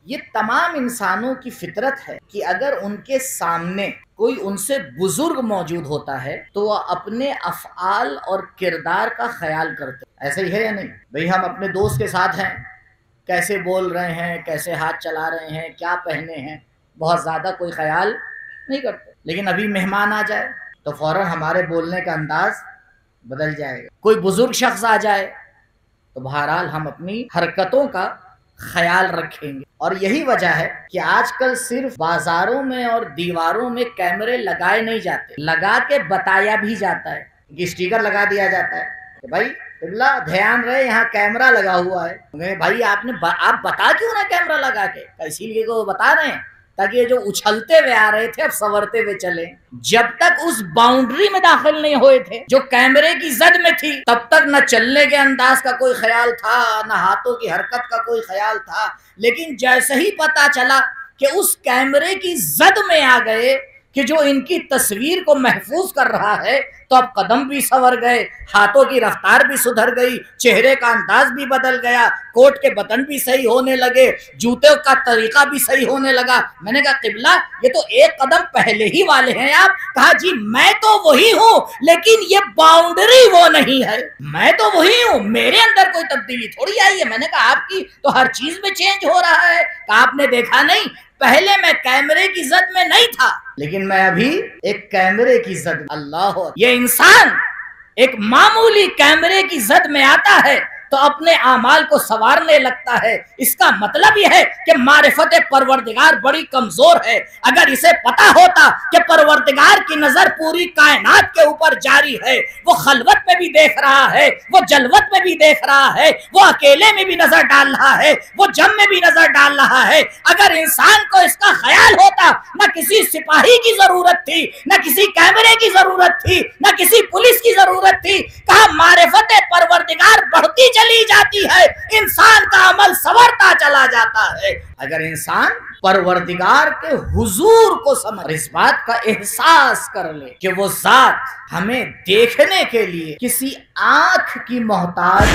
ये तमाम इंसानों की फितरत है कि अगर उनके सामने कोई उनसे बुजुर्ग मौजूद होता है तो वह अपने अफ़आल और किरदार का ख्याल करते। ऐसा ही है या नहीं भाई? हम अपने दोस्त के साथ हैं, कैसे बोल रहे हैं, कैसे हाथ चला रहे हैं, क्या पहने हैं, बहुत ज़्यादा कोई ख्याल नहीं करते। लेकिन अभी मेहमान आ जाए तो फ़ौरन हमारे बोलने का अंदाज बदल जाएगा। कोई बुजुर्ग शख्स आ जाए तो बहरहाल हम अपनी हरकतों का ख्याल रखेंगे। और यही वजह है कि आजकल सिर्फ बाजारों में और दीवारों में कैमरे लगाए नहीं जाते, लगा के बताया भी जाता है कि स्टिकर लगा दिया जाता है कि भाई बिल्ला ध्यान रहे यहाँ कैमरा लगा हुआ है। भाई आप बता क्यों ना कैमरा लगा के? इसीलिए को बता रहे हैं ताकि ये जो उछलते हुए आ रहे थे अब संवरते हुए चले। जब तक उस बाउंड्री में दाखिल नहीं हुए थे जो कैमरे की जद में थी, तब तक न चलने के अंदाज का कोई ख्याल था, न हाथों की हरकत का कोई ख्याल था। लेकिन जैसे ही पता चला कि उस कैमरे की जद में आ गए कि जो इनकी तस्वीर को महफूज कर रहा है, तो अब कदम भी संवर गए, हाथों की रफ्तार भी सुधर गई, चेहरे का अंदाज भी बदल गया, कोट के बटन भी सही होने लगे, जूते का तरीका भी सही होने लगा। मैंने कहा किबला ये तो एक कदम पहले ही वाले हैं आप। कहा जी मैं तो वही हूं, लेकिन ये बाउंड्री वो नहीं है। मैं तो वही हूं, मेरे अंदर कोई तब्दीली थोड़ी आई है। मैंने कहा आपकी तो हर चीज में चेंज हो रहा है। कहा आपने देखा नहीं, पहले मैं कैमरे की जद में नहीं था, लेकिन मैं अभी एक कैमरे की जद। अल्लाह, ये इंसान एक मामूली कैमरे की जद में आता है तो अपने आमाल को संवारने लगता है। इसका मतलब यह है कि मारिफत परवरदिगार बड़ी कमजोर है। अगर इसे पता होता कि परवरदिगार की नजर पूरी कायनात के ऊपर जारी है, वो खलवत में भी देख रहा है, वो जलवत में भी देख रहा है, वो अकेले में भी नजर डाल रहा है, वो जम में भी नजर डाल रहा है। अगर इंसान को इसका ख्याल होता, न किसी सिपाही की जरूरत थी, न किसी कैमरे की जरूरत थी, न किसी पुलिस की जरूरत थी। कहा मारिफत परवरदिगार बढ़ती चली जाती है, इंसान का अमल संवरता चला जाता है। अगर इंसान परवरदिगार के हुजूर को समझ, इस बात का एहसास कर ले कि वो जात हमें देखने के लिए किसी आंख की मोहताज